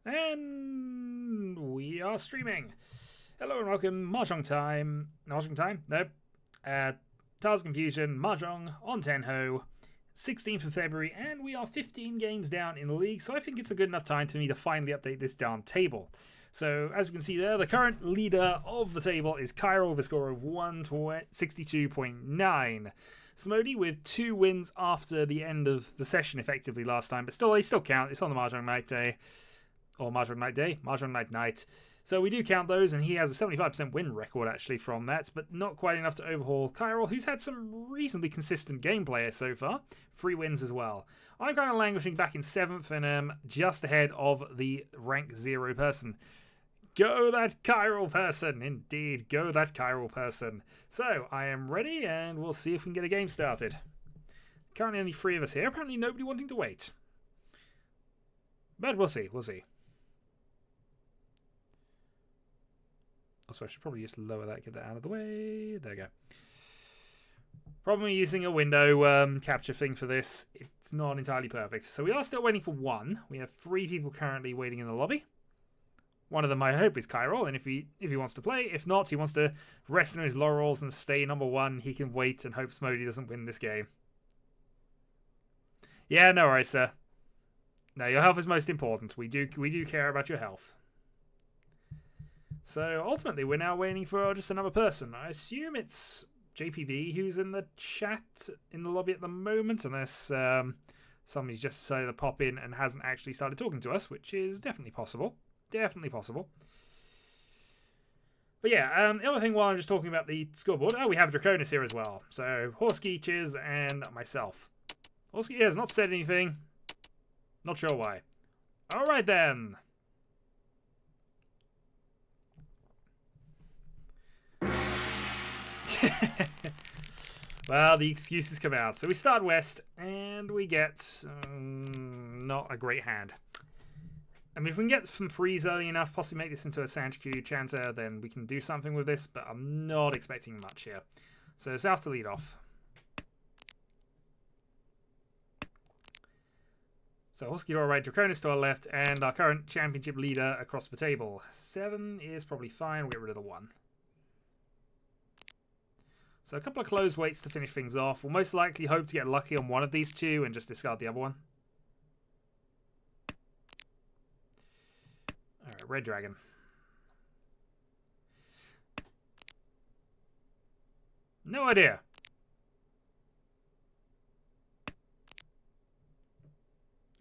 And we are streaming. Hello and welcome. Mahjong time. Mahjong time? Nope. Tars Confusion, Mahjong on Tenho, 16th of February, and we are 15 games down in the league, so I think it's a good enough time for me to finally update this darn table. So, as you can see there, the current leader of the table is Cairo with a score of 162.9. Smody with 2 wins after the end of the session, effectively, last time, but still, they still count. It's on the Mahjong Night Day. Or Mahjong Night Day? Mahjong Night. So we do count those, and he has a 75% win record, actually, from that, but not quite enough to overhaul Cairo, who's had some reasonably consistent gameplay so far. 3 wins as well. I'm kind of languishing back in 7th, and just ahead of the rank 0 person. Go that Cairo person! Indeed, go that Cairo person. So, I am ready, and we'll see if we can get a game started. Currently only 3 of us here, apparently nobody wanting to wait. But we'll see, Also, I should probably just lower that, get that out of the way. There we go. Problem with using a window capture thing for this, it's not entirely perfect. So we are still waiting for 1. We have 3 people currently waiting in the lobby. One of them, I hope, is Cairo, and if he wants to play. If not, he wants to rest on his laurels and stay number 1. He can wait and hope Smody doesn't win this game. Yeah, no worries, sir. No, your health is most important. We do care about your health. So, ultimately, we're now waiting for just another person. I assume it's JPV who's in the chat, in the lobby at the moment, unless somebody's just decided to pop in and hasn't actually started talking to us, which is definitely possible. Definitely possible. But yeah, the other thing while I'm just talking about the scoreboard, we have Draconis here as well. So, Horsky, Chiz, and myself. Horsky has not said anything. Not sure why. Alright then. Well, the excuses come out. So we start west, and we get not a great hand. I mean, if we can get some freeze early enough, possibly make this into a Sanchiku Chanter, then we can do something with this, but I'm not expecting much here. So south to lead off. So Husky to our right, Draconis to our left, and our current championship leader across the table. 7 is probably fine. We'll get rid of the 1. So a couple of close waits to finish things off. We'll most likely hope to get lucky on one of these 2 and just discard the other one. Alright, Red Dragon. No idea.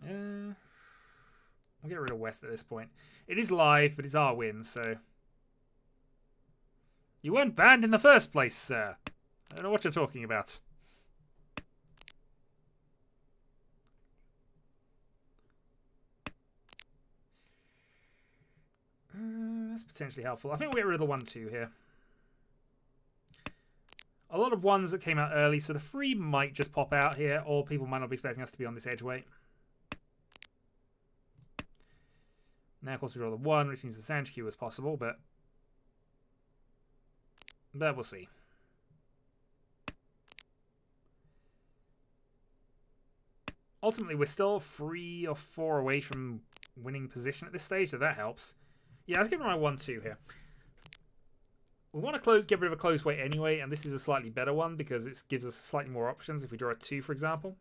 We'll get rid of West at this point. It is live, but it's our win, so... You weren't banned in the first place, sir. I don't know what you're talking about. That's potentially helpful. I think we'll get rid of the 1-2 here. A lot of 1s that came out early, so the 3 might just pop out here, or people might not be expecting us to be on this edge weight. Now, of course, we draw the 1, which means the Sanchiku is possible, but we'll see. Ultimately, we're still 3 or 4 away from winning position at this stage, so that helps. Yeah, let's give it my 1-2 here. We want to get rid of a close weight anyway, and this is a slightly better one because it gives us slightly more options if we draw a 2, for example.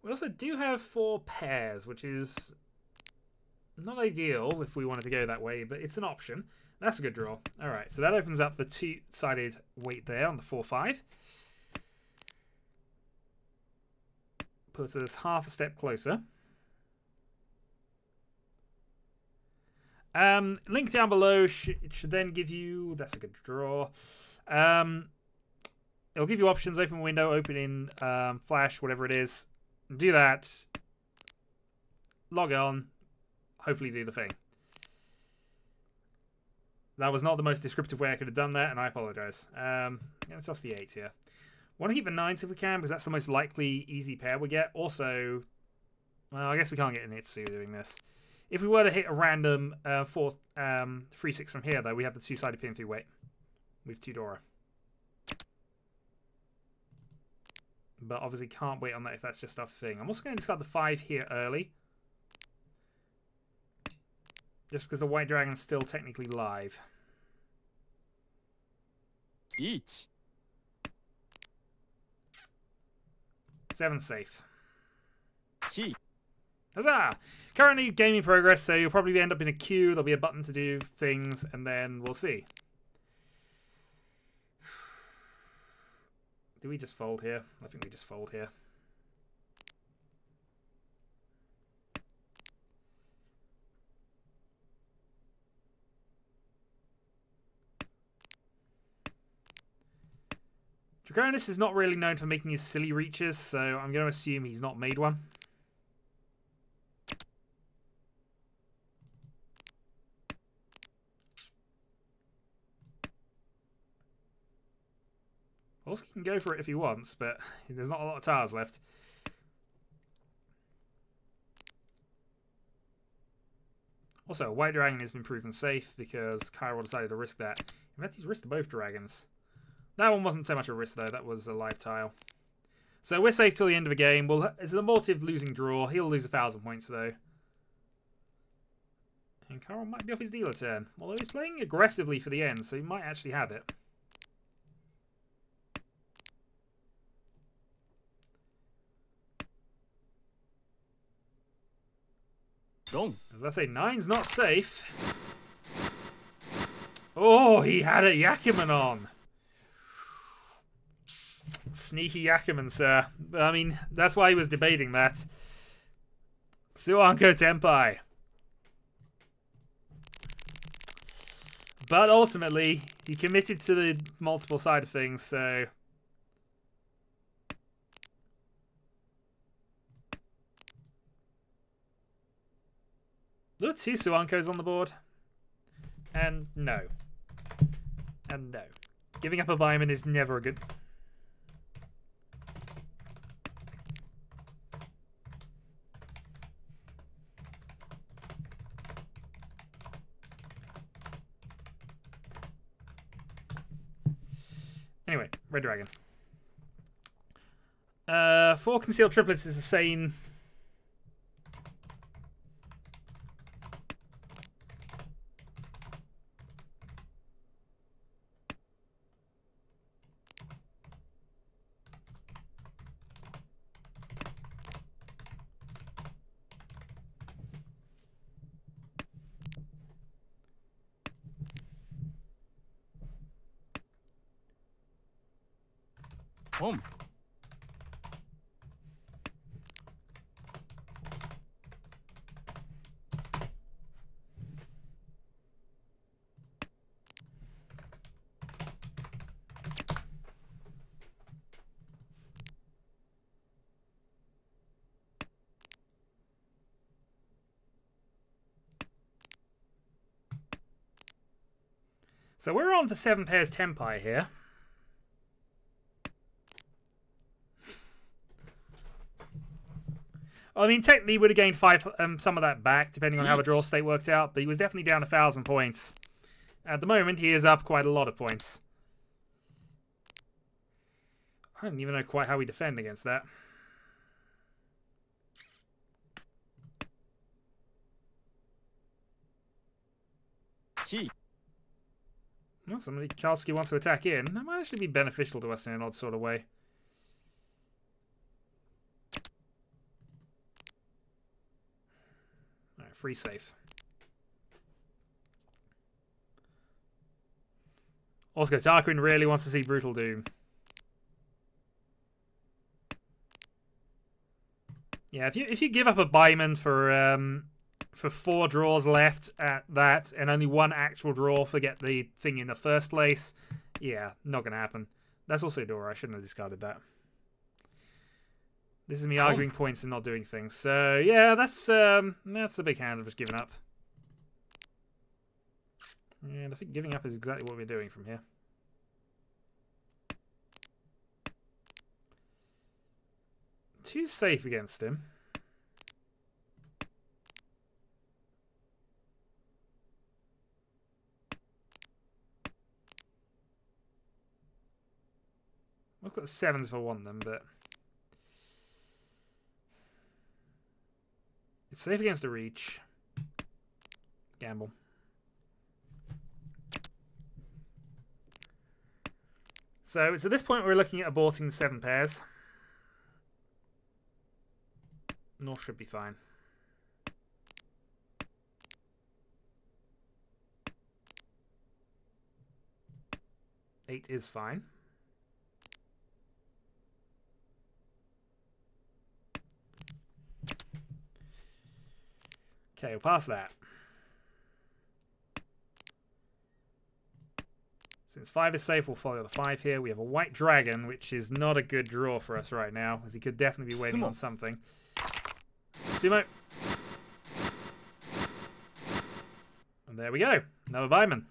We also do have 4 pairs, which is not ideal if we wanted to go that way, but it's an option. That's a good draw. Alright, so that opens up the 2-sided weight there on the 4-5. Puts us half a step closer. Link down below, it should then give you... That's a good draw. It'll give you options, open window, open in Flash, whatever it is. Do that. Log on. Hopefully do the thing. That was not the most descriptive way I could have done that, and I apologise. Let's toss the 8 here. Want to keep the 9s if we can, because that's the most likely easy pair we get. Also, well, I guess we can't get an Itsu doing this. If we were to hit a random 3-6 from here, though, we have the 2-sided pin through weight with 2 Dora. But obviously can't wait on that if that's just our thing. I'm also going to discard the 5 here early. Just because the White Dragon's still technically live. Each. 7 safe. Chi. Huzzah! Currently gaming progress, so you'll probably end up in a queue. There'll be a button to do things, and then we'll see. Do we just fold here? I think we just fold here. Draconis is not really known for making his silly reaches, so I'm going to assume he's not made one. Also, he can go for it if he wants, but there's not a lot of tires left. Also, White Dragon has been proven safe because Kyril decided to risk that. In fact, he's risked both dragons. That one wasn't so much a risk, though. That was a live tile. So we're safe till the end of the game. It's an abortive losing draw. He'll lose 1,000 points, though. And Kyril might be off his dealer turn. Although he's playing aggressively for the end, so he might actually have it. As I say, 9's not safe. Oh, he had a Yakuman on. Sneaky Yakuman, sir. I mean, that's why he was debating that. Suanko Tenpai. But ultimately, he committed to the multiple side of things, so... There are 2 Suankos on the board. And no. And no. Giving up a Buyman is never a good... Anyway, Red Dragon. 4 concealed triplets is a sane... Home. So we're on for 7 pairs Tenpai here. I mean, technically he would have gained 5, some of that back, depending on how the draw state worked out, but he was definitely down 1,000 points. At the moment, he is up quite a lot of points. I don't even know quite how we defend against that. Well, somebody Karlsky wants to attack in. That might actually be beneficial to us in an odd sort of way. Alright, free safe. Oscar Tarquin really wants to see Brutal Doom. Yeah, if you give up a Buyman for 4 draws left at that, and only 1 actual draw for get the thing in the first place, yeah, not gonna happen. That's also Dora. I shouldn't have discarded that. This is me arguing points and not doing things. So yeah, that's a big hand of just giving up. And I think giving up is exactly what we're doing from here. Too safe against him. Look at the 7s if I want them, but Safe against the reach. Gamble. So it's at this point we're looking at aborting the 7 pairs. North should be fine. Eight is fine. Okay, we'll pass that. Since 5 is safe, we'll follow the 5 here. We have a white dragon, which is not a good draw for us right now, as he could definitely be waiting on something. Sumo. And there we go. Another buyman.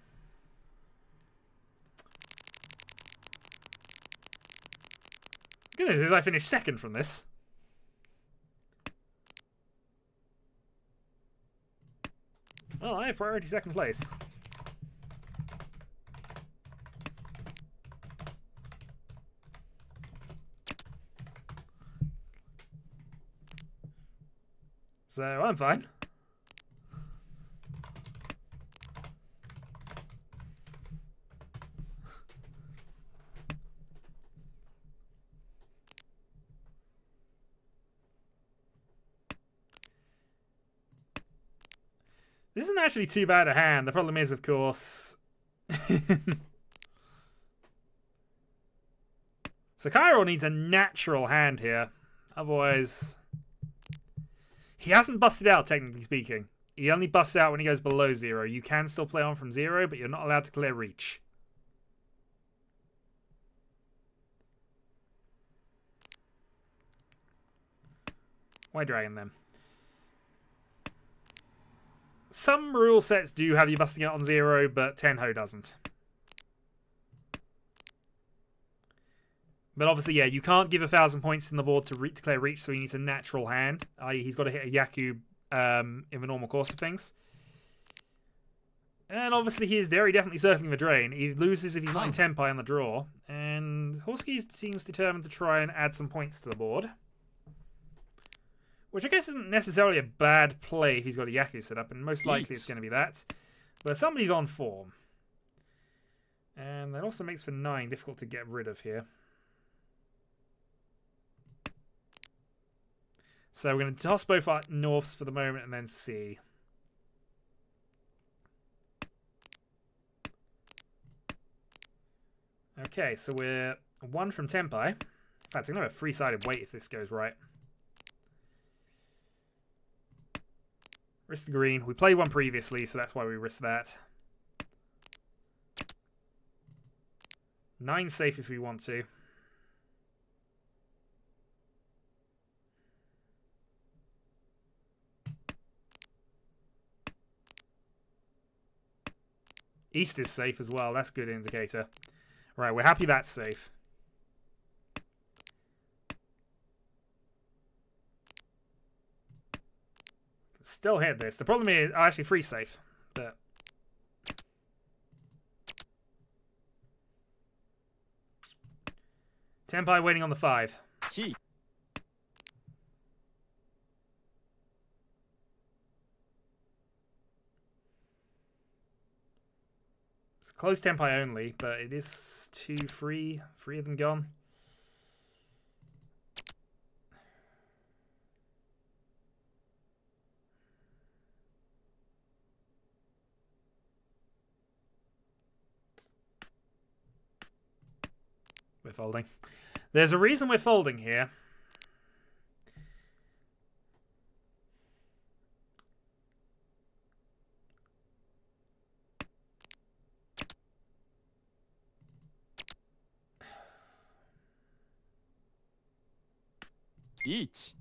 Goodness, as I finished second from this. Well, I have priority second place. So I'm fine. This isn't actually too bad a hand. The problem is, of course... So Cairo needs a natural hand here. Otherwise... He hasn't busted out, technically speaking. He only busts out when he goes below 0. You can still play on from 0, but you're not allowed to clear reach. Why Dragon, then? Some rule sets do have you busting out on 0, but Tenho doesn't. But obviously, yeah, you can't give 1,000 points in the board to declare reach, so he needs a natural hand. I.e., he's got to hit a Yaku in the normal course of things. And obviously, he is very definitely circling the drain. He loses if he's not in Tenpai on the draw. And Horsky seems determined to try and add some points to the board. Which I guess isn't necessarily a bad play if he's got a Yaku set up, and most likely it's going to be that. But somebody's on form. And that also makes for 9 difficult to get rid of here. So we're going to toss both our norths for the moment and then see. Okay, so we're 1 from Tenpai. In fact, I'm going to have a 3-sided weight if this goes right. Risk the green. We played one previously, so that's why we risked that. 9 safe if we want to. East is safe as well. That's a good indicator. Right, we're happy that's safe. Still hit this. The problem is, actually, 3 safe. But Tenpai waiting on the 5. Chi. It's a closed Tenpai only, but it is 2 free. 3 of them gone. We're folding. There's a reason we're folding here. Each.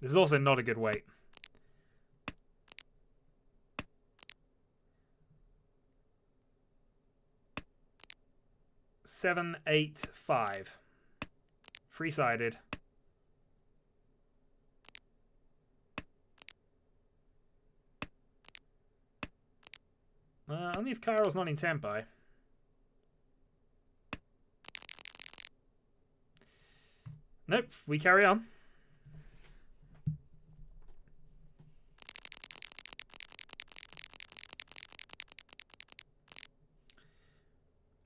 This is also not a good weight. Seven, 8, 5. 3-sided. Only if Kairo's not in Tenpai. Nope, we carry on.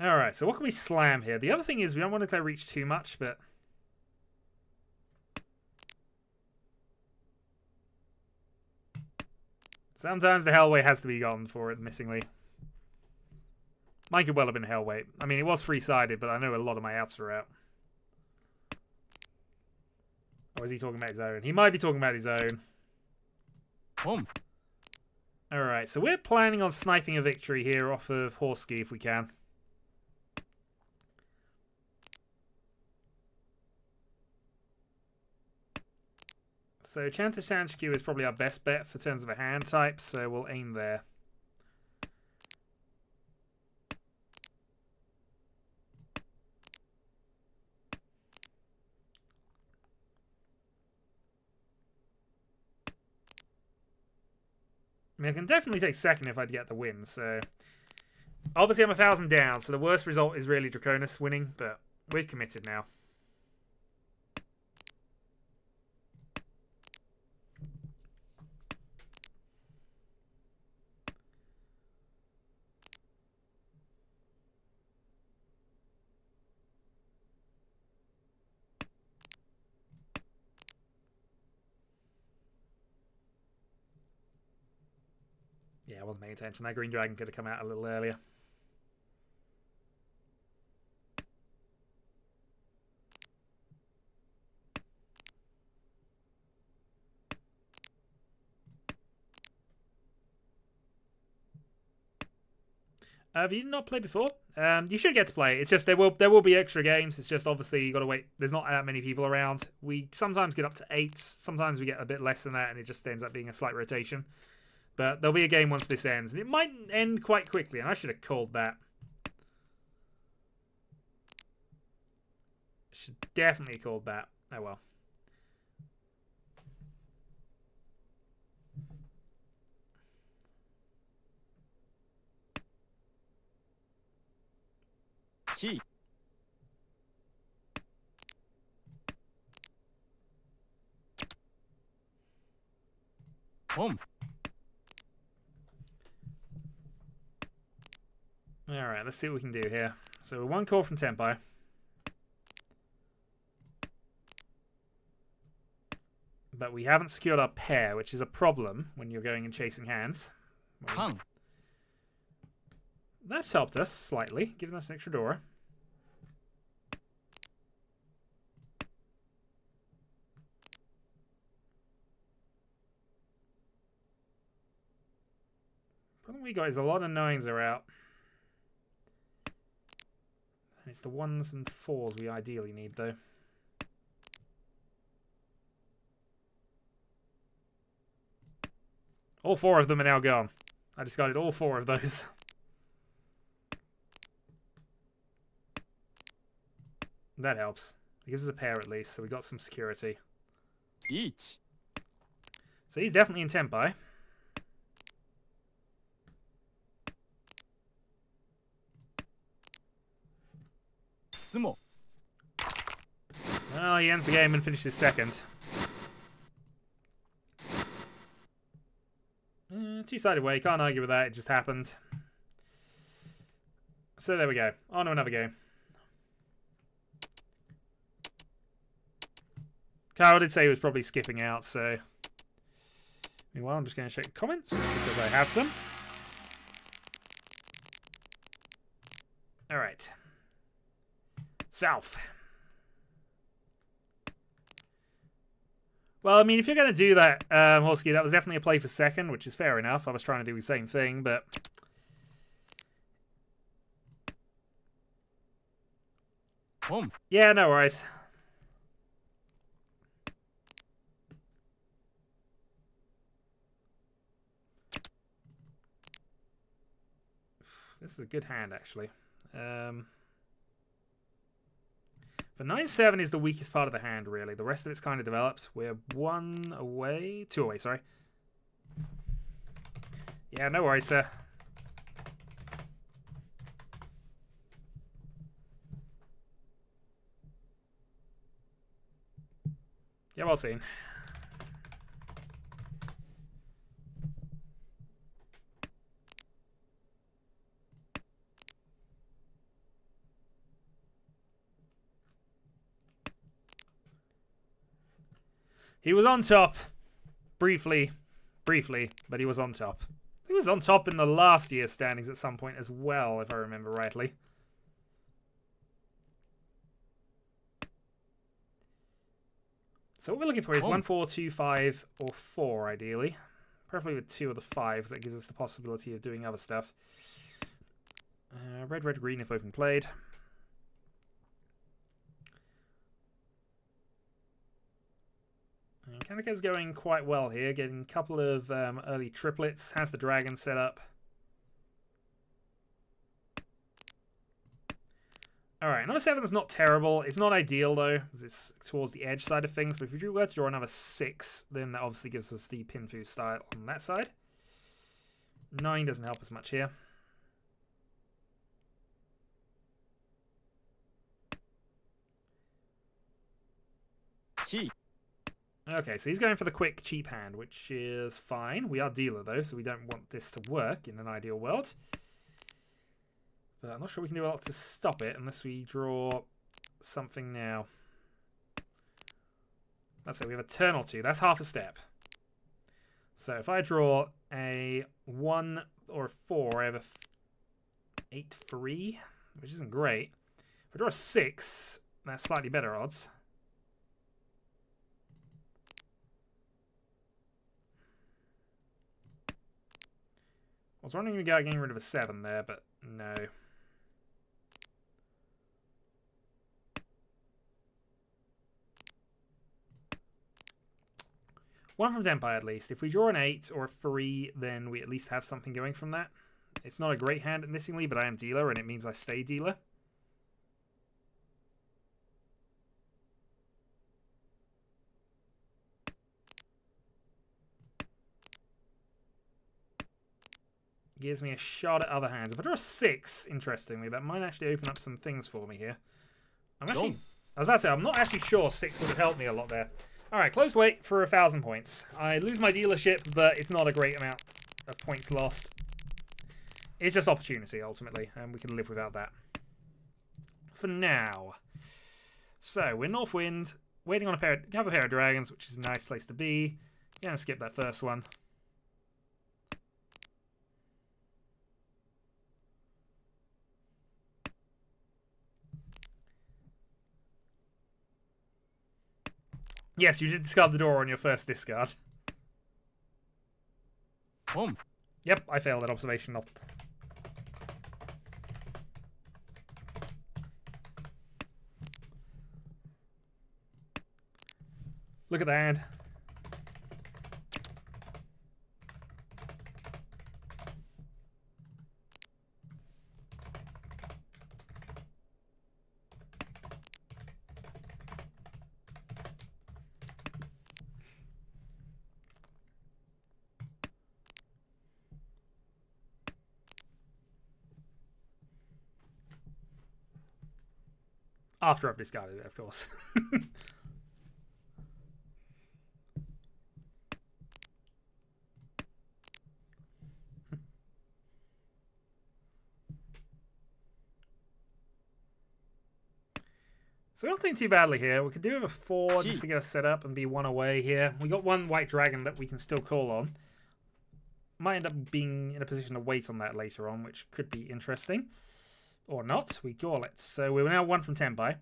Alright, so what can we slam here? The other thing is we don't want to play Reach too much, but... sometimes the Hellway has to be gone for it, missingly. Might could well have been Hellway. I mean, it was free-sided, but I know a lot of my outs are out. Or is he talking about his own? He might be talking about his own. Alright, so we're planning on sniping a victory here off of Horski if we can. So Chanta Sanchku is probably our best bet for terms of a hand type, so we'll aim there. I mean, I can definitely take second if I'd get the win, so... obviously I'm 1,000 down, so the worst result is really Draconis winning, but we're committed now. Yeah, I wasn't paying attention. That green dragon could have come out a little earlier. Have you not played before? You should get to play. It's just there will be extra games. It's just obviously you got to wait. There's not that many people around. We sometimes get up to 8. Sometimes we get a bit less than that, and it just ends up being a slight rotation. But there'll be a game once this ends, and it might end quite quickly. And I should have called that. Should definitely called that. Oh well. Chi. Alright, let's see what we can do here. So one call from Tenpai. But we haven't secured our pair, which is a problem when you're going and chasing hands. Hung. That's helped us slightly, giving us an extra door. Problem we got is a lot of 9s are out. And it's the 1s and 4s we ideally need, though. All 4 of them are now gone. I discarded all 4 of those. That helps. It gives us a pair at least, so we got some security. Each. So he's definitely in Tenpai. Sumo. Well, he ends the game and finishes second. Two-sided way, can't argue with that, it just happened. So there we go, on to another game. Carl did say he was probably skipping out, so... meanwhile, I'm just going to check the comments, because I have some. Alright. South. Well, I mean, if you're going to do that, Horsky, that was definitely a play for second, which is fair enough. I was trying to do the same thing, but... yeah, no worries. This is a good hand, actually. For 9-7 is the weakest part of the hand, really. The rest of it's kind of developed. We're 2 away, sorry. Yeah, no worries, sir. Yeah, well seen. He was on top. Briefly, but he was on top. He was on top in the last year's standings at some point as well, if I remember rightly. So what we're looking for is 1, 4, 2, 5, or 4, ideally. Preferably with 2 of the 5s. That gives us the possibility of doing other stuff. Red, red, green if both been played. And Kaneka's going quite well here. Getting a couple of early triplets. Has the dragon set up. Alright, number 7 is not terrible. It's not ideal, though, because it's towards the edge side of things. But if we were to draw another 6, then that obviously gives us the Pinfu style on that side. 9 doesn't help us much here. Okay, so he's going for the quick, cheap hand, which is fine. We are dealer, though, so we don't want this to work in an ideal world. But I'm not sure we can do a lot to stop it unless we draw something now. Let's say we have a turn or 2. That's half a step. So if I draw a 1 or a 4, I have a 8-3, which isn't great. If I draw a 6, that's slightly better odds. I was wondering about getting rid of a 7 there, but no. One from Tenpai at least. If we draw an 8 or a 3, then we at least have something going from that. It's not a great hand admittingly, but I am dealer, and it means I stay dealer. Gives me a shot at other hands. If I draw a 6, interestingly, that might actually open up some things for me here. I was about to say, I'm not actually sure 6 would have helped me a lot there. Alright, closed weight for 1,000 points. I lose my dealership, but it's not a great amount of points lost. It's just opportunity, ultimately, and we can live without that. For now. So, we're Northwind, waiting on a pair of dragons, which is a nice place to be. Gonna skip that first one. Yes, you did discard the door on your first discard. Yep, I failed that observation. Look at the hand. After I've discarded it, of course. So we're not doing too badly here. We could do with a 4 just to get us set up and be 1 away here. We got 1 white dragon that we can still call on. Might end up being in a position to wait on that later on, which could be interesting. Or not. We call it. So we're now 1 from Tenpai.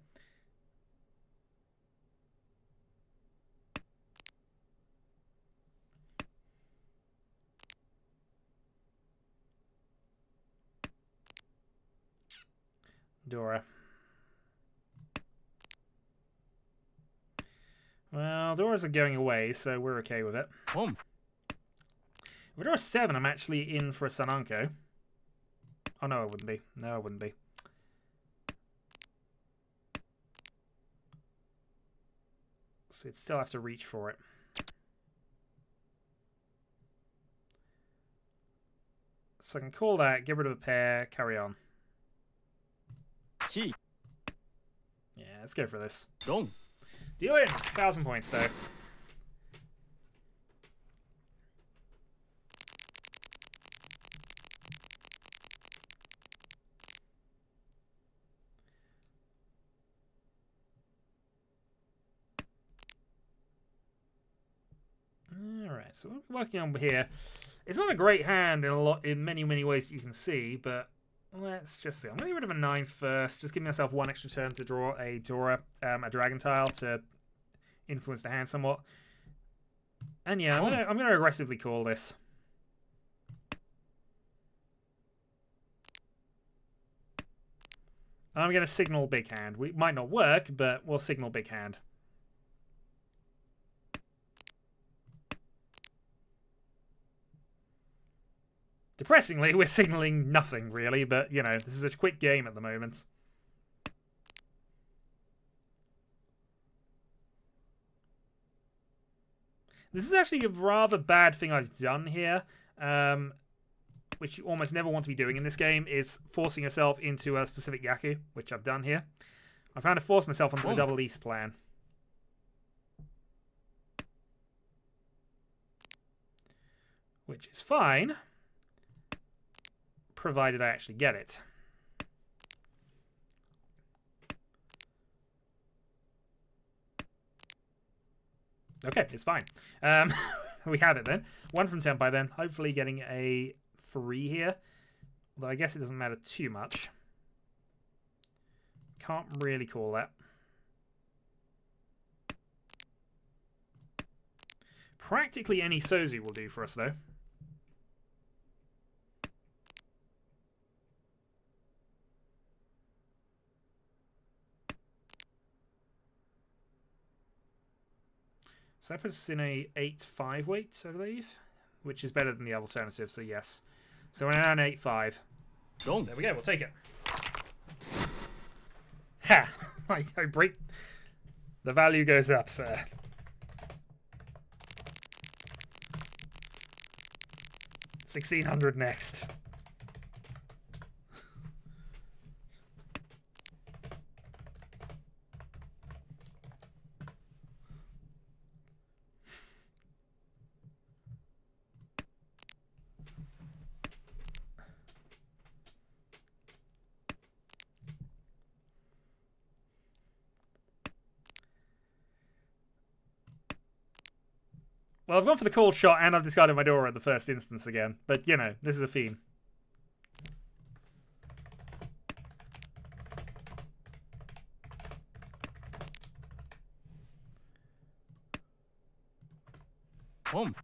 Dora. Well, Doras are going away, so we're okay with it. If we draw a 7, I'm actually in for a Sananko. Oh, no, I wouldn't be. No, I wouldn't be. So you'd still have to reach for it. So I can call that, get rid of a pair, carry on. Yeah, let's go for this. Deal in! 1,000 points, though. Right, so what we're working on here. It's not a great hand in many ways you can see, but let's just see. I'm going to get rid of a 9 first. Just give myself one extra turn to draw a dragon tile to influence the hand somewhat. And yeah, I'm going to aggressively call this. I'm going to signal big hand. We might not work, but we'll signal big hand. Depressingly, we're signaling nothing, really, but, you know, this is a quick game at the moment. This is actually a rather bad thing I've done here, which you almost never want to be doing in this game, is forcing yourself into a specific Yaku, which I've done here. I found to force myself onto the double east plan. Which is fine, provided I actually get it. Okay, it's fine. We have it then. 1 from Senpai then. Hopefully getting a 3 here. Although I guess it doesn't matter too much. Can't really call that. Practically any Sozu will do for us though. So that puts us in a 8-5 weight, I believe, which is better than the alternative, so yes. So we're now an 8-5. There we go, we'll take it. Ha! I break. The value goes up, sir. $1,600 next. Well, I've gone for the cold shot and I've discarded my Dora at the first instance again. But, you know, this is a theme. Home.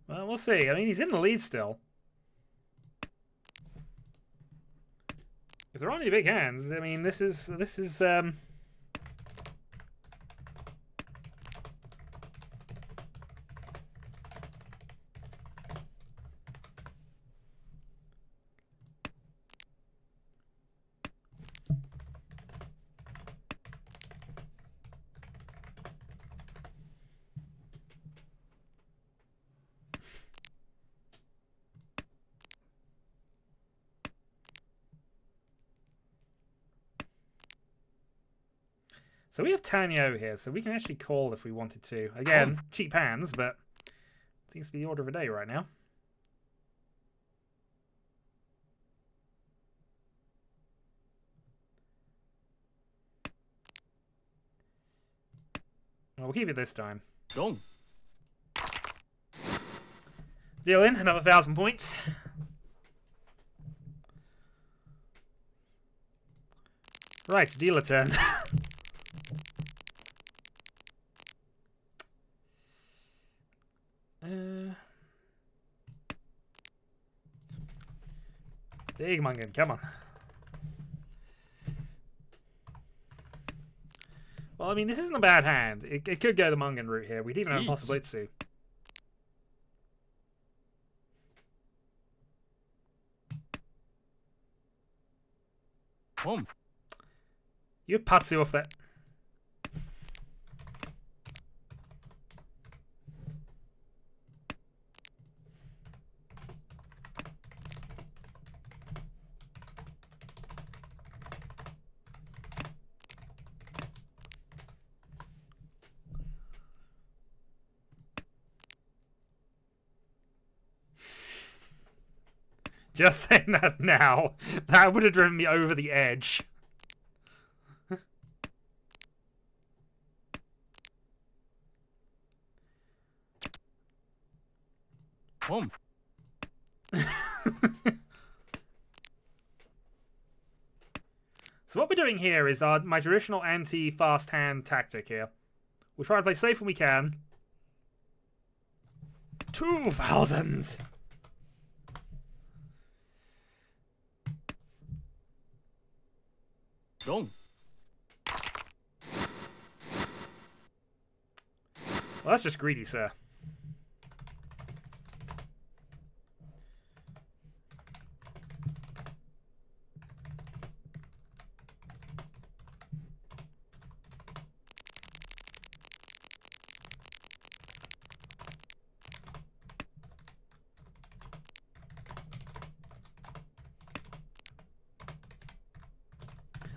Well, we'll see. I mean, he's in the lead still. If there aren't any big hands, I mean, this is So we have Tanyo here, so we can actually call if we wanted to. Again, cheap hands, but seems to be the order of the day right now. Well, we'll keep it this time. Gone. Deal in, another 1,000 points. Right, dealer turn. Big Mungan, come on. Well, I mean, this isn't a bad hand. It could go the Mungan route here. We'd even have Possibilitsu. Home. You have Patsu off that. Just saying that now. That would have driven me over the edge. Home. So what we're doing here is my traditional anti-fast hand tactic here. We'll try to play safe when we can. 2,000! Long. Well, that's just greedy, sir.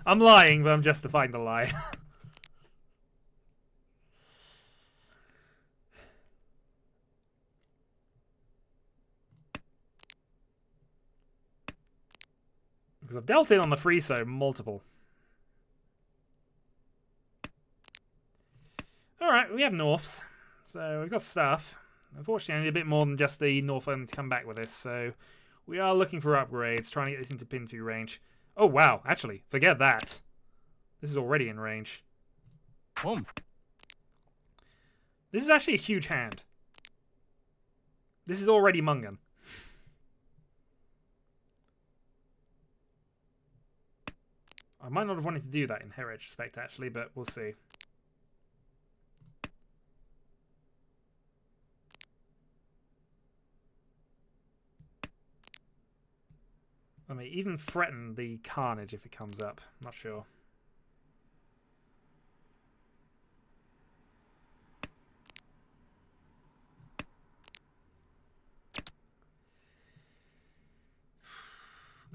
I'm lying, but I'm justifying the lie. Because I've dealt in on the free, so multiple. Alright, we have Norths. So we've got stuff. Unfortunately, I need a bit more than just the North only to come back with this. So we are looking for upgrades, trying to get this into pin through range. Oh, wow. Actually, forget that. This is already in range. Home. This is actually a huge hand. This is already Mungan. I might not have wanted to do that in retrospect, actually, but we'll see. I may even threaten the carnage if it comes up. I'm not sure.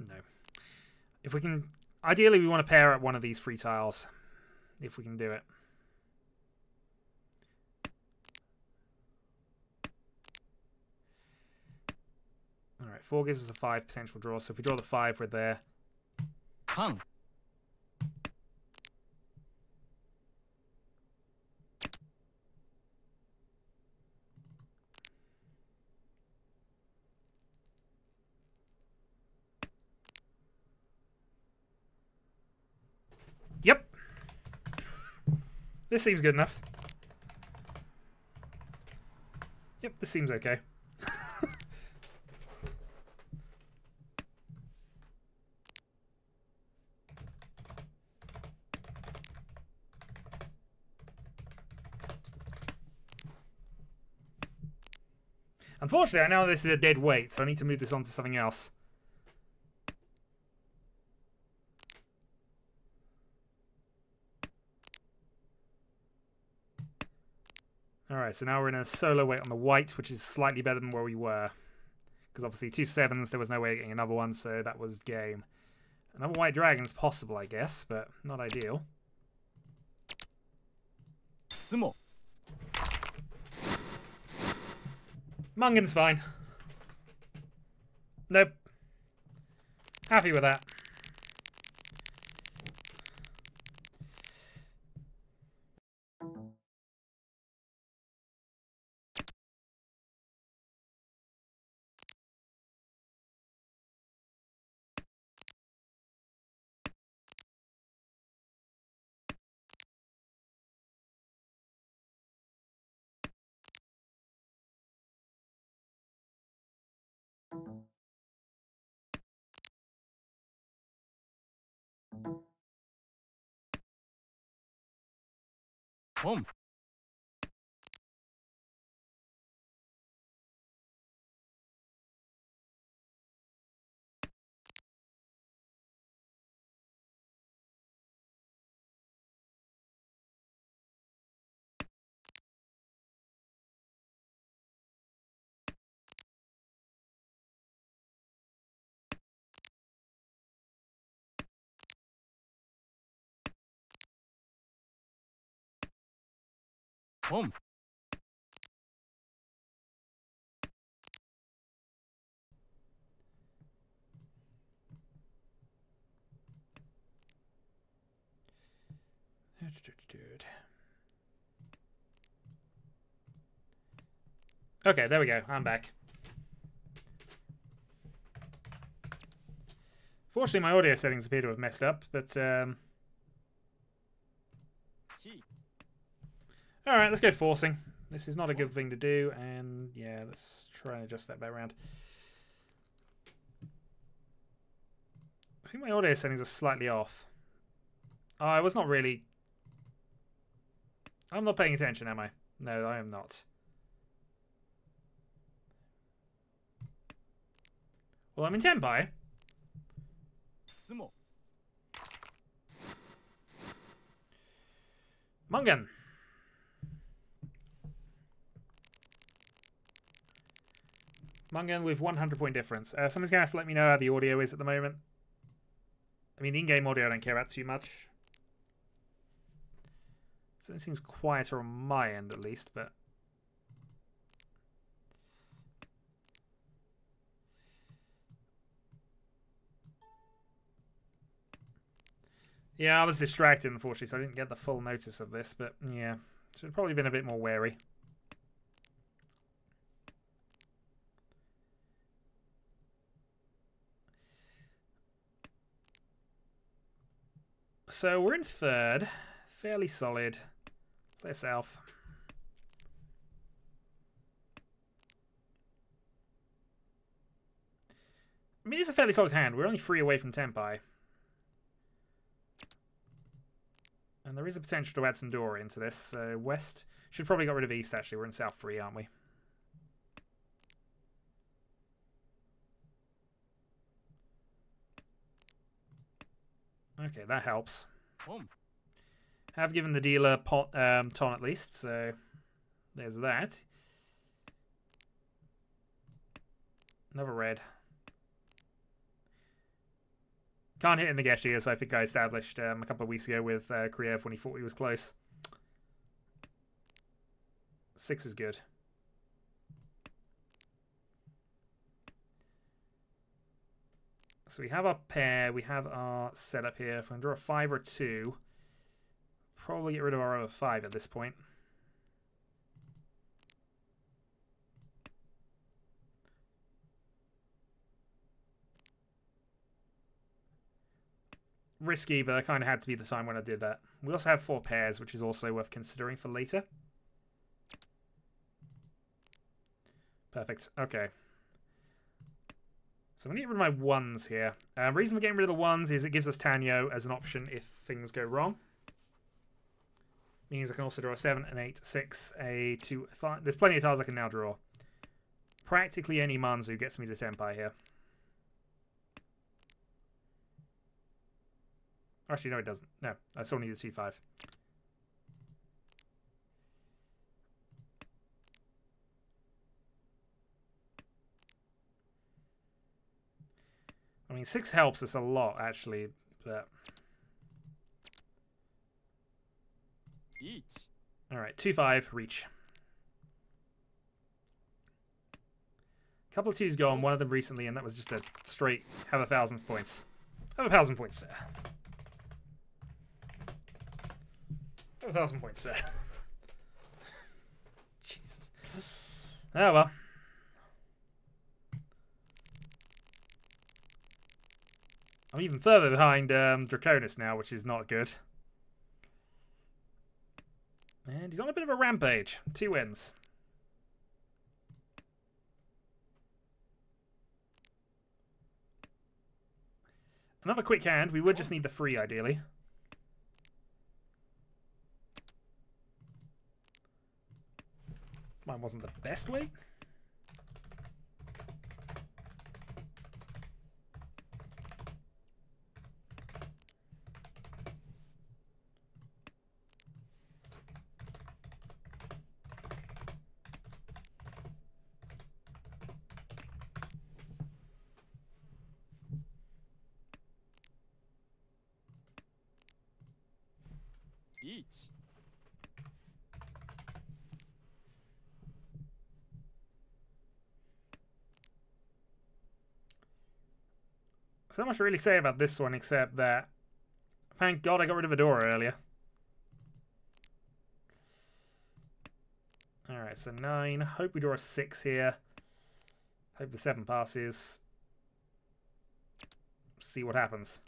No. If we can... Ideally, we want to pair up one of these free tiles. If we can do it. Alright, 4 gives us a 5 potential draw. So if we draw the 5, we're there. Kang. Yep. This seems good enough. Yep, this seems okay. Unfortunately, I know this is a dead weight, so I need to move this on to something else. Alright, so now we're in a solo weight on the white, which is slightly better than where we were. Because obviously 2 7s, there was no way of getting another one, so that was game. Another white dragon's possible, I guess, but not ideal. Sumo. Mungan's fine. Nope. Happy with that. Home. Home. Okay, there we go. I'm back. Fortunately, my audio settings appear to have messed up, but alright, let's go forcing. This is not a good thing to do, and yeah, let's try and adjust that back around. I think my audio settings are slightly off. Oh, I was not really... I'm not paying attention, am I? No, I am not. Well, I'm in Tenpai. Mungan. Mungan with 100 point difference. Someone's going to have to let me know how the audio is at the moment. I mean, the in-game audio I don't care about too much. So it seems quieter on my end, at least, but... Yeah, I was distracted, unfortunately, so I didn't get the full notice of this, but yeah. Should have probably been a bit more wary. So we're in third. Fairly solid. Play south. I mean, it's a fairly solid hand. We're only 3 away from Tenpai. And there is a potential to add some Dora into this. So west. Should probably got rid of east, actually. We're in south 3, aren't we? Okay, that helps. Have given the dealer ton at least, so there's that. Another red. Can't hit in the Geshi, as I think I established a couple of weeks ago with Kriev when he thought he was close. 6 is good. So we have our pair, we have our setup here. If I can draw a 5 or 2, probably get rid of our other 5 at this point. Risky, but I kind of had to be the time when I did that. We also have 4 pairs, which is also worth considering for later. Perfect. Okay. So I'm going to get rid of my ones here. The reason we're getting rid of the ones is it gives us Tanyo as an option if things go wrong. Means I can also draw a 7, an 8, 6, a 2, 5. There's plenty of tiles I can now draw. Practically any Manzu gets me to Tenpai here. Actually, no, it doesn't. No, I still need a 2-5. I mean, 6 helps us a lot, actually, but... Alright, 2-5, reach. A couple of 2s gone, one of them recently, and that was just a straight have 1,000 points. Have 1,000 points, sir. Have 1,000 points, sir. Jesus. Oh, well. I'm even further behind Draconis now, which is not good. And he's on a bit of a rampage. 2 wins. Another quick hand. We would just need the 3, ideally. Mine wasn't the best way. So much to really say about this one, except that thank God I got rid of Adora earlier. Alright. Alright, so 9. Hope we draw a 6 here. Hope the 7 passes. See what happens.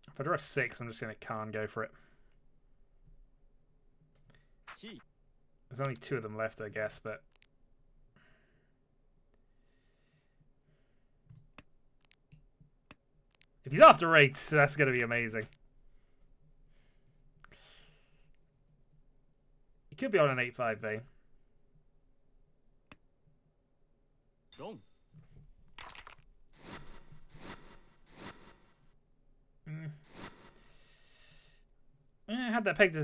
If I draw a 6, I'm just going to can't go for it. There's only 2 of them left, I guess, but... if he's after 8, that's going to be amazing. He could be on an 8-5 vein. Had that pegged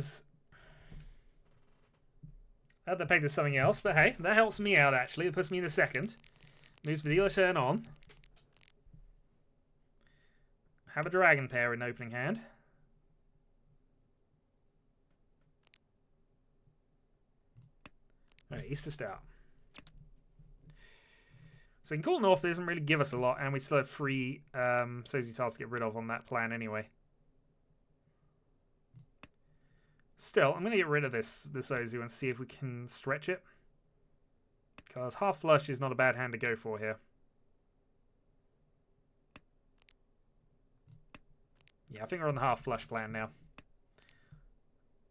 as something else, but hey, that helps me out actually. It puts me in the second. Moves the dealer turn on. Have a dragon pair in opening hand. Alright, east to start. So you can call north, but it doesn't really give us a lot, and we still have 3 Sozi tiles to get rid of on that plan anyway. Still, I'm going to get rid of this Ozu and see if we can stretch it. Because half flush is not a bad hand to go for here. Yeah, I think we're on the half flush plan now.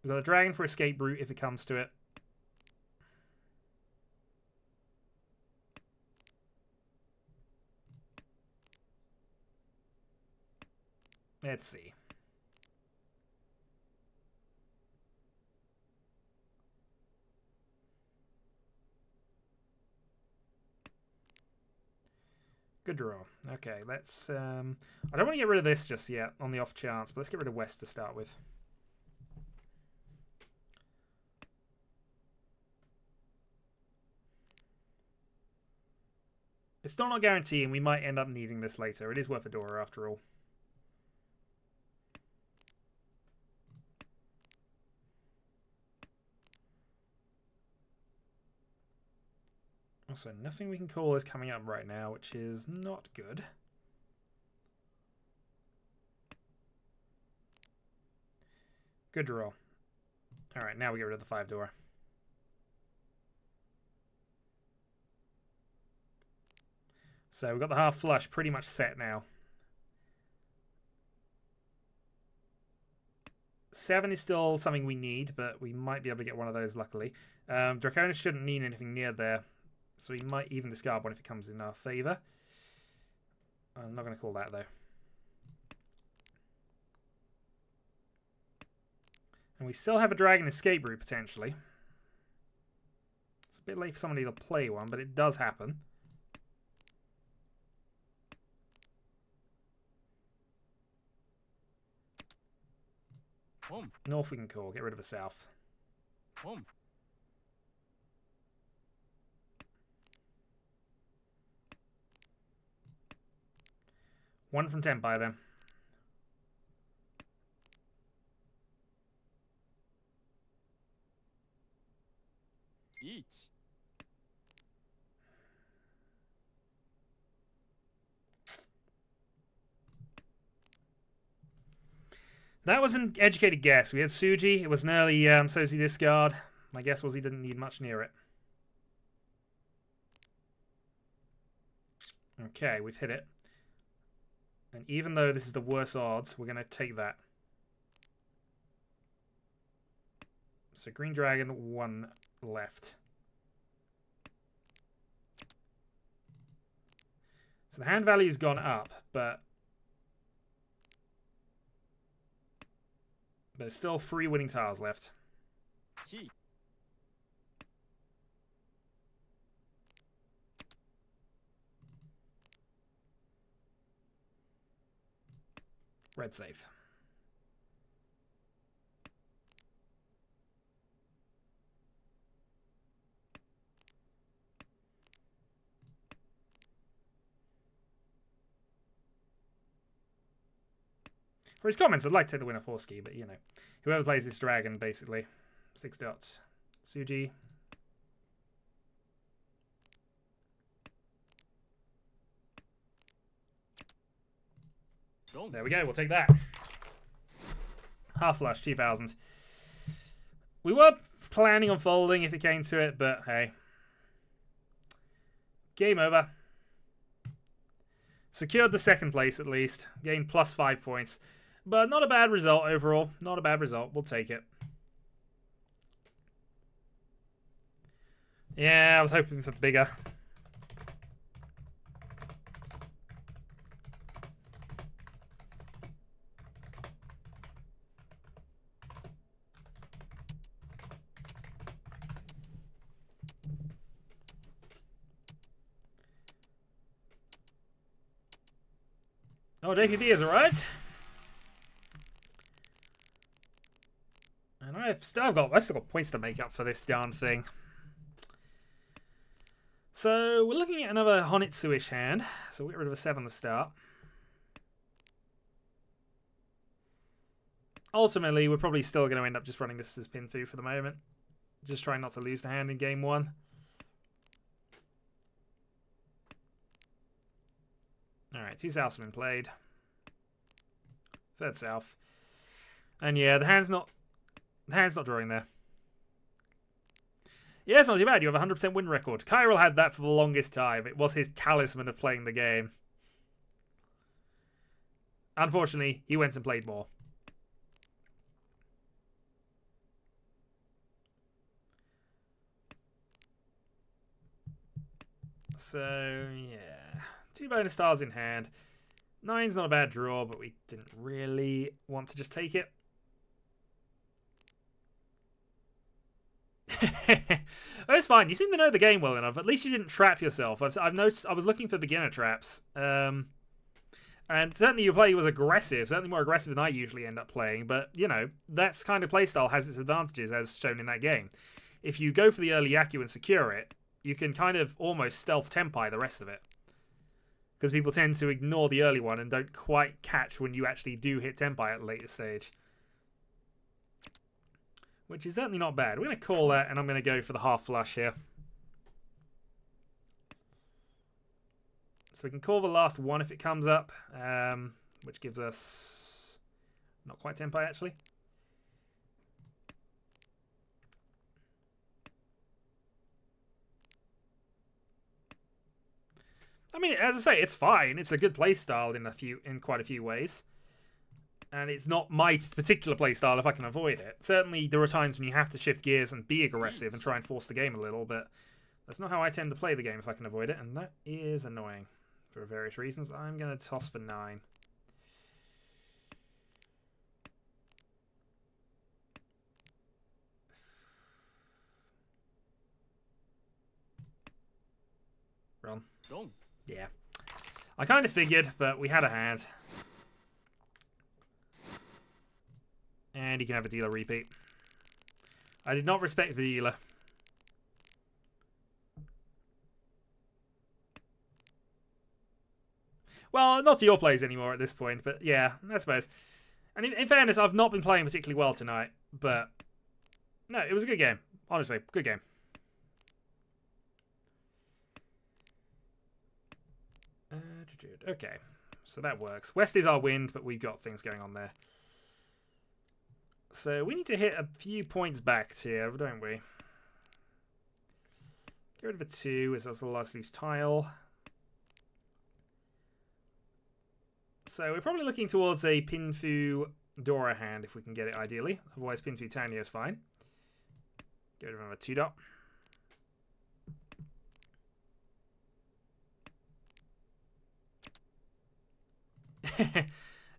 We've got a dragon for escape route if it comes to it. Let's see. Good draw. Okay, let's... I don't want to get rid of this just yet, on the off chance, but let's get rid of West to start with. It's still not guaranteeing we might end up needing this later. It is worth a door after all. Also, nothing we can call is coming up right now, which is not good. Good draw. Alright, now we get rid of the 5-door. So we've got the half flush pretty much set now. 7 is still something we need, but we might be able to get one of those luckily. Draconis shouldn't need anything near there. So he might even discard one if it comes in our favour. I'm not going to call that, though. And we still have a dragon escape route, potentially. It's a bit late for somebody to play one, but it does happen. North we can call. Get rid of the south. 1 from 10 by them. That was an educated guess. We had Suji. It was an early Sozi discard. My guess was he didn't need much near it. Okay, we've hit it. And even though this is the worst odds, we're going to take that. So green dragon, 1 left. So the hand value's gone up, but there's still 3 winning tiles left. Red safe. For his comments, I'd like to take the winner for ski, but you know, whoever plays this dragon, basically. 6 dots. Suji. There we go, we'll take that. Half flush, 2,000. We were planning on folding if it came to it, but hey. Game over. Secured the second place at least. Gained plus 5 points. But not a bad result overall. Not a bad result. We'll take it. Yeah, I was hoping for bigger. Oh, JPB has arrived. And I've still got points to make up for this darn thing. So we're looking at another Honitsu-ish hand. So we'll get rid of a 7 to start. Ultimately, we're probably still going to end up just running this as Pinfu for the moment. Just trying not to lose the hand in game 1. Alright, 2 Souths have been played. Third South. And yeah, the hand's not drawing there. Yeah, it's not too bad. You have a 100% win record. Kyril had that for the longest time. It was his talisman of playing the game. Unfortunately, he went and played more. So, yeah. 2 bonus stars in hand. 9's not a bad draw, but we didn't really want to just take it. It's fine. You seem to know the game well enough. At least you didn't trap yourself. I've noticed. I was looking for beginner traps, and certainly your play was aggressive. Certainly more aggressive than I usually end up playing. But you know, that's kind of playstyle has its advantages, as shown in that game. If you go for the early Yaku and secure it, you can kind of almost stealth tempai the rest of it, because people tend to ignore the early one and don't quite catch when you actually do hit tempai at a later stage. Which is certainly not bad. We're going to call that, and I'm going to go for the half flush here. So we can call the last one if it comes up, which gives us not quite tempai actually. I mean, as I say, it's fine. It's a good play style in quite a few ways. And it's not my particular playstyle if I can avoid it. Certainly, there are times when you have to shift gears and be aggressive and try and force the game a little, but that's not how I tend to play the game if I can avoid it, and that is annoying for various reasons. I'm going to toss for 9. Run. Yeah. I kind of figured, but we had a hand. And he can have a dealer repeat. I did not respect the dealer. Well, not to your plays anymore at this point, but yeah, I suppose. And in fairness, I've not been playing particularly well tonight, but no, it was a good game. Honestly, good game. Okay, so that works. West is our wind, but we've got things going on there. So we need to hit a few points back here, don't we? Get rid of a 2 as that's the last loose tile. So we're probably looking towards a Pinfu Dora hand if we can get it ideally. Otherwise Pinfu Tanya is fine. Get rid of another 2 dot.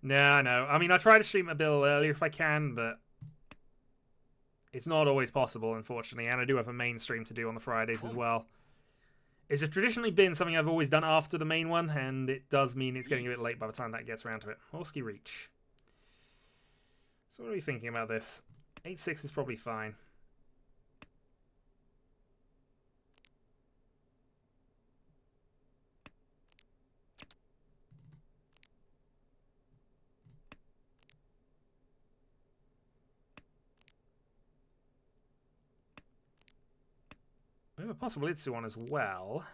No. I mean, I try to stream a bit earlier if I can, but it's not always possible, unfortunately. And I do have a main stream to do on the Fridays as well. It's just traditionally been something I've always done after the main one, and it does mean it's getting a bit late by the time that gets around to it. Horsky Reach. So what are we thinking about this? 8-6 is probably fine. We have a possible Itsu on as well.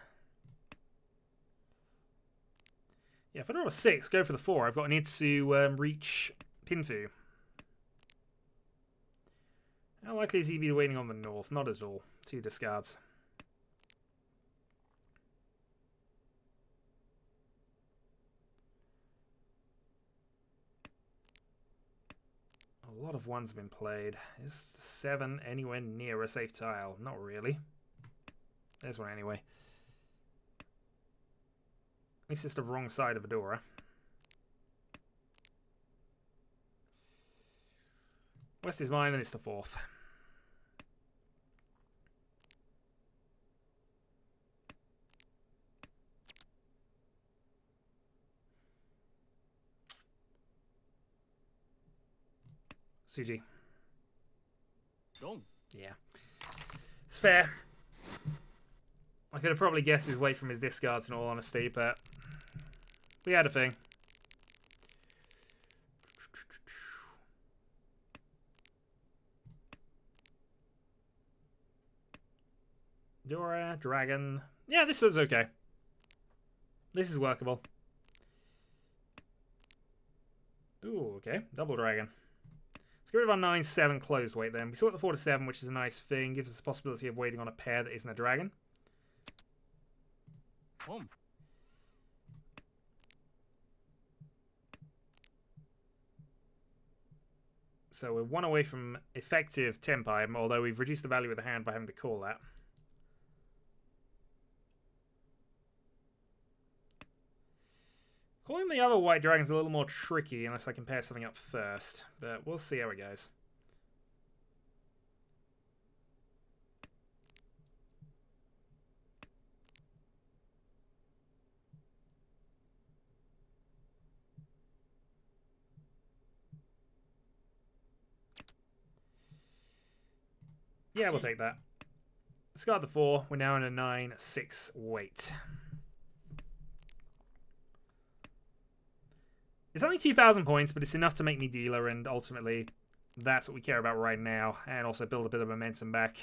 Yeah, if I draw a 6, go for the 4, I've got an need to reach Pinfu. How likely is he to be waiting on the north? Not at all. 2 discards. A lot of 1s have been played. Is 7 anywhere near a safe tile? Not really. There's one anyway. At least it's the wrong side of Adora. West is mine and it's the 4th. Suji. Dong. Yeah. It's fair. I could have probably guessed his weight from his discards in all honesty, but we had a thing. Dora, dragon. Yeah, this is okay. This is workable. Ooh, okay. Double dragon. Let's get rid of our 9-7 closed weight then. We still got the 4-7, which is a nice thing. Gives us the possibility of waiting on a pair that isn't a dragon. Home. So we're 1 away from effective Tempai, although we've reduced the value of the hand by having to call that. Calling the other white dragon's a little more tricky unless I can pair something up first, but we'll see how it goes. Yeah, we'll take that. Discard the 4. We're now in a 9-6 weight. It's only 2,000 points, but it's enough to make me dealer, and ultimately that's what we care about right now, and also build a bit of momentum back.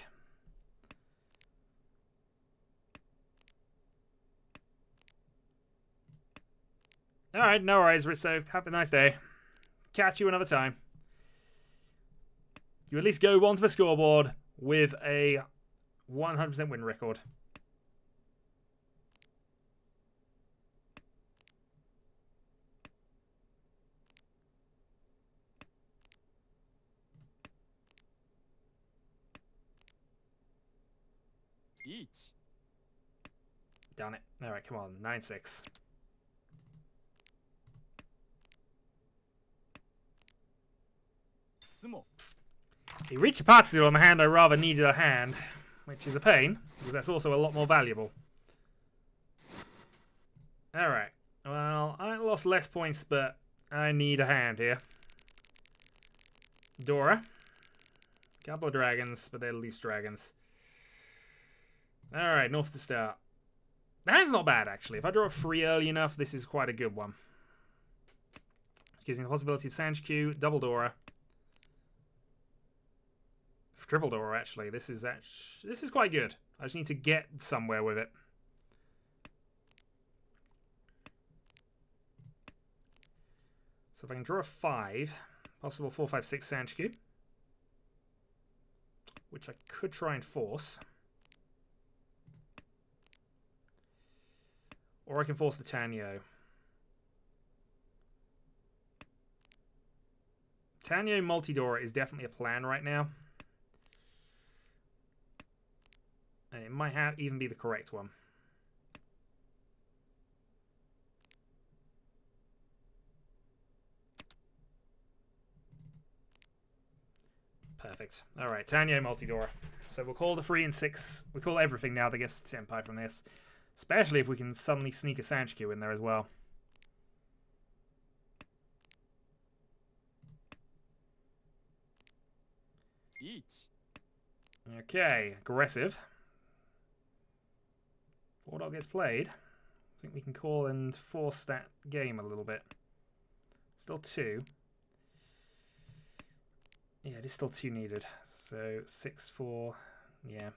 Alright, no worries, Rizzo. Have a nice day. Catch you another time. You at least go onto the scoreboard with a 100% win record. Each. Darn it. Alright, come on. 9-6. Sumo. He reached a Patsu on the hand I rather needed a hand, which is a pain, because that's also a lot more valuable. Alright. Well, I lost less points, but I need a hand here. Dora. Couple of dragons, but they're loose dragons. Alright, north to start. The hand's not bad, actually. If I draw a 3 early enough, this is quite a good one. Gives me the possibility of Sanchikyu, double Dora. Triple Dora, actually. This is quite good. I just need to get somewhere with it. So if I can draw a 5, possible 4, 5, 6 Sanchikyu, which I could try and force. Or I can force the Tanyo. Tanyo multi-Dora is definitely a plan right now. And it might even be the correct one. Perfect. Alright, Tanyo multi-Dora. So we'll call the 3 and 6. We'll call everything now that gets Senpai from this. Especially if we can suddenly sneak a Sanchikyu in there as well. Each. Okay, aggressive. Wardog gets played. I think we can call and force that game a little bit. Still 2. Yeah, it is still 2 needed. So 6, 4, yeah.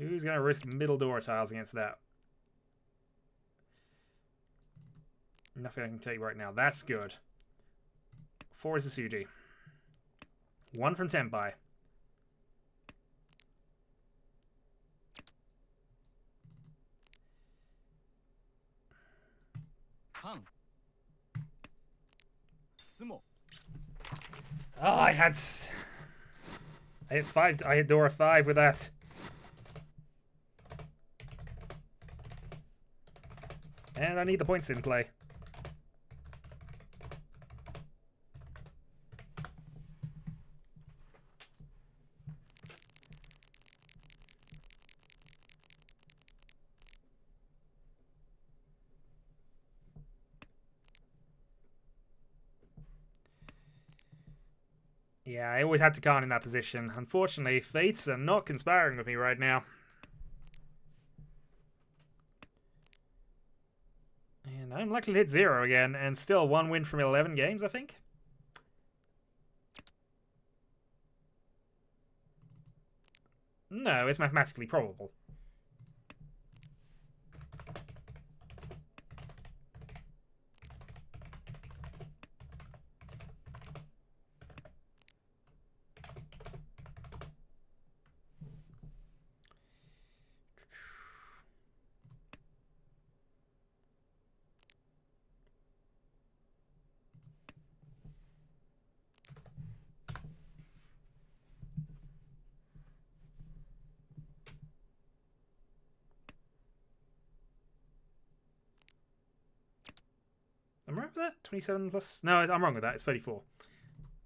Who's going to risk middle door tiles against that? Nothing I can tell you right now. That's good. 4 is a Suji. 1 from Tenpai. Kan. Sumo. Oh, I hit 5. I hit Dora 5 with that. And I need the points in play. Yeah, I always had to Khan in that position. Unfortunately, fates are not conspiring with me right now. And I'm likely to hit 0 again, and still 1 win from 11 games, I think. No, it's mathematically probable. I'm right with that? 27 plus... No, I'm wrong with that. It's 34.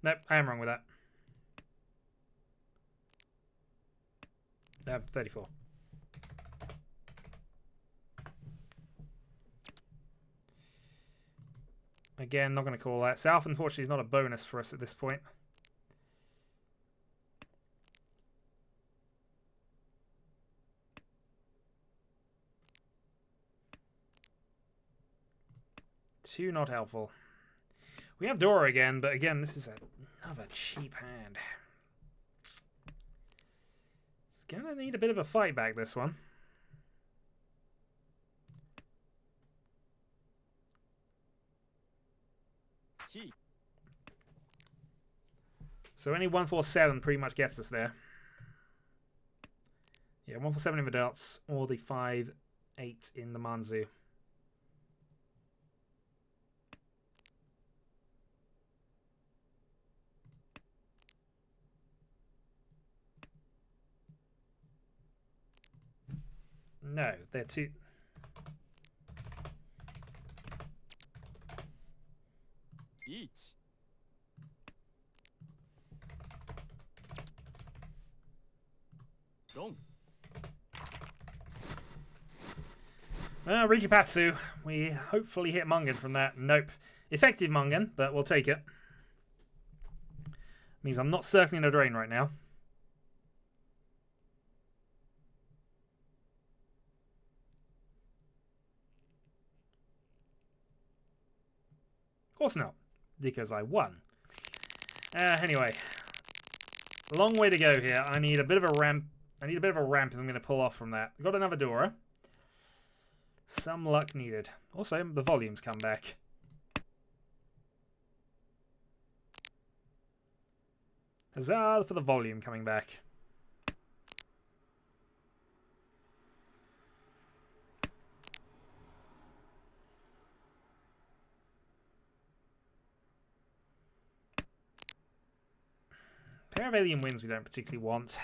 Nope, I am wrong with that. 34. Again, not going to call that. South, unfortunately, is not a bonus for us at this point. Two not helpful. We have Dora again, but again, this is another cheap hand. It's going to need a bit of a fight back, this one. Chi. So any 147 pretty much gets us there. Yeah, 147 in the darts, or the 5-8 in the Manzu. No, they're too... Riichi. Dong. Riichi Patsu. We hopefully hit Mungan from that. Nope. Effective Mungan, but we'll take it. Means I'm not circling a drain right now. Of course not, because I won. Anyway, long way to go here. I need a bit of a ramp. I need a bit of a ramp if I'm going to pull off from that. We've got another Dora. Some luck needed. Also, the volumes come back. Huzzah for the volume coming back. Pair of alien wins we don't particularly want.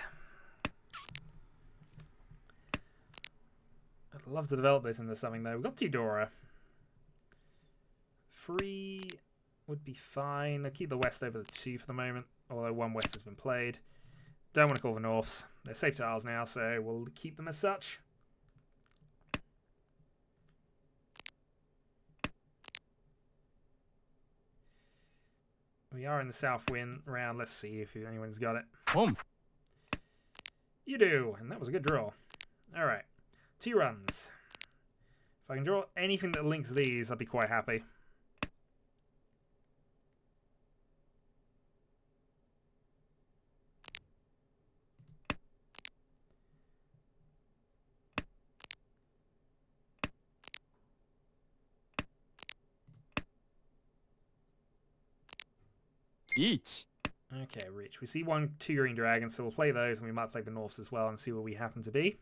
I'd love to develop this into something though. We've got 2 Dora. 3 would be fine. I'll keep the West over the 2 for the moment, although 1 West has been played. Don't want to call the Norths. They're safe tiles now, so we'll keep them as such. We are in the South Wind round. Let's see if anyone's got it. Home. You do, and that was a good draw. All right, 2 runs. If I can draw anything that links these, I'd be quite happy. Riichi. Okay, Rich. We see 2 green dragons, so we'll play those, and we might play the Norths as well and see where we happen to be.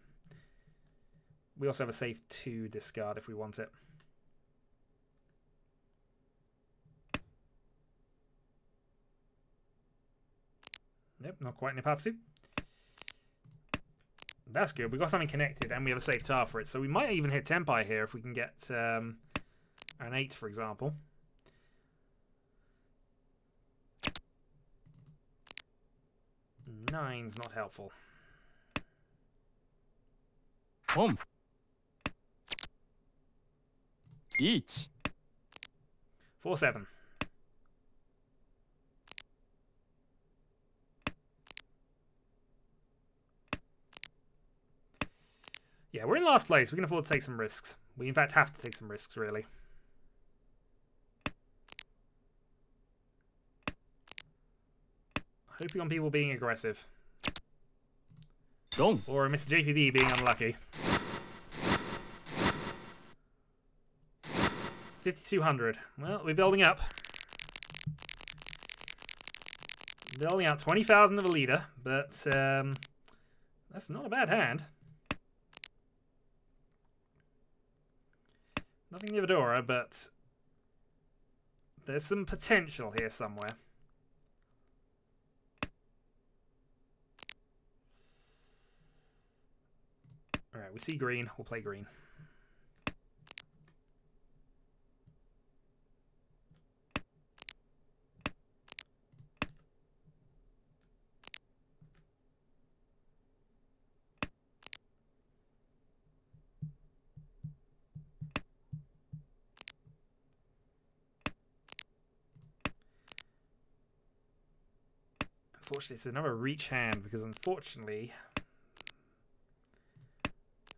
We also have a safe 2 discard if we want it. Nope, not quite Nipatsu. That's good. We've got something connected, and we have a safe tar for it. So we might even hit Tenpai here if we can get an 8, for example. Nine's not helpful. Home. Riichi. 4-7. Yeah, we're in last place. We can afford to take some risks. We, in fact, have to take some risks, really. Hoping on people being aggressive. Long. Or Mr. JPB being unlucky. 5,200. Well, we're building up. Building up 20,000 of a leader, but that's not a bad hand. Nothing near Vidora, but there's some potential here somewhere. Alright, we see green. We'll play green. Unfortunately, it's another reach hand because unfortunately,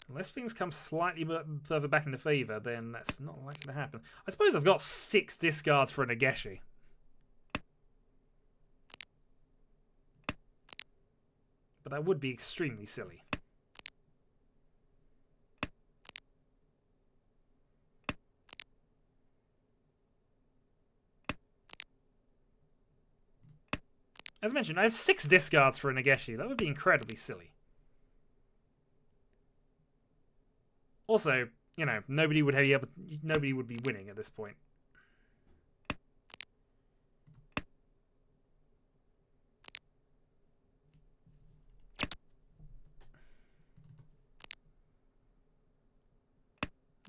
unless things come slightly further back into favour, then that's not likely to happen. I suppose I've got 6 discards for a Nageshi. But that would be extremely silly. As mentioned, I have 6 discards for a Nageshi. That would be incredibly silly. Also, you know, nobody would be winning at this point.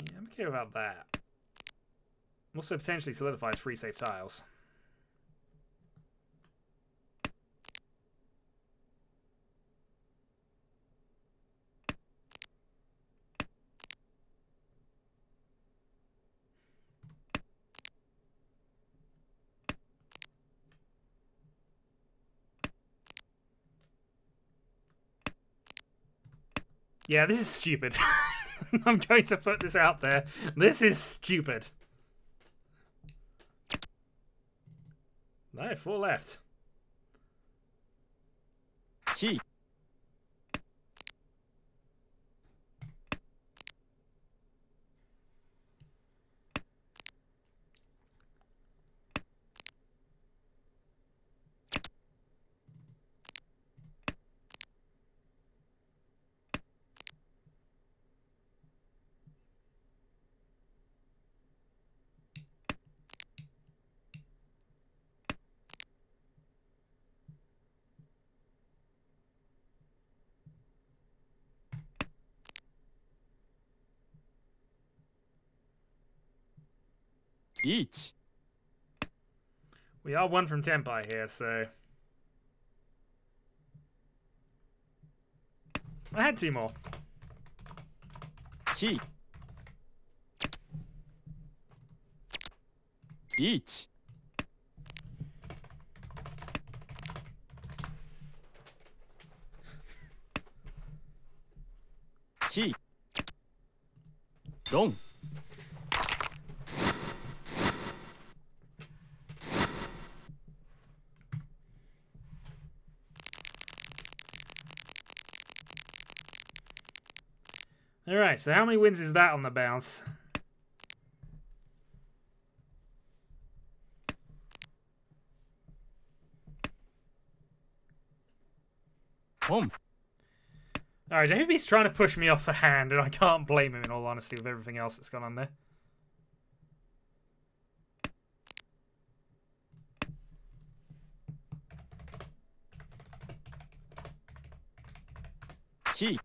Yeah, I'm okay about that. Also potentially solidifies 3 safe tiles. Yeah, this is stupid. I'm going to put this out there. This is stupid. No, 4 left. Chi. Riichi. We are 1 from Tenpai here, so... I had 2 more. Chi. Riichi. Chi. Long. Alright, so how many wins is that on the bounce? Home. Alright, I hope he's trying to push me off the hand, and I can't blame him in all honesty with everything else that's gone on there. Chi.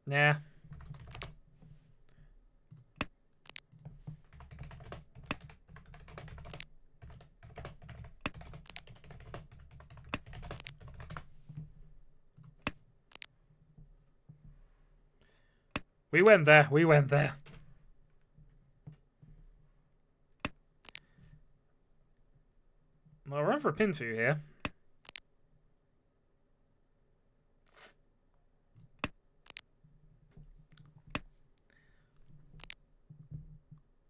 Nah. We went there. We went there. I'll run for a pin for you here.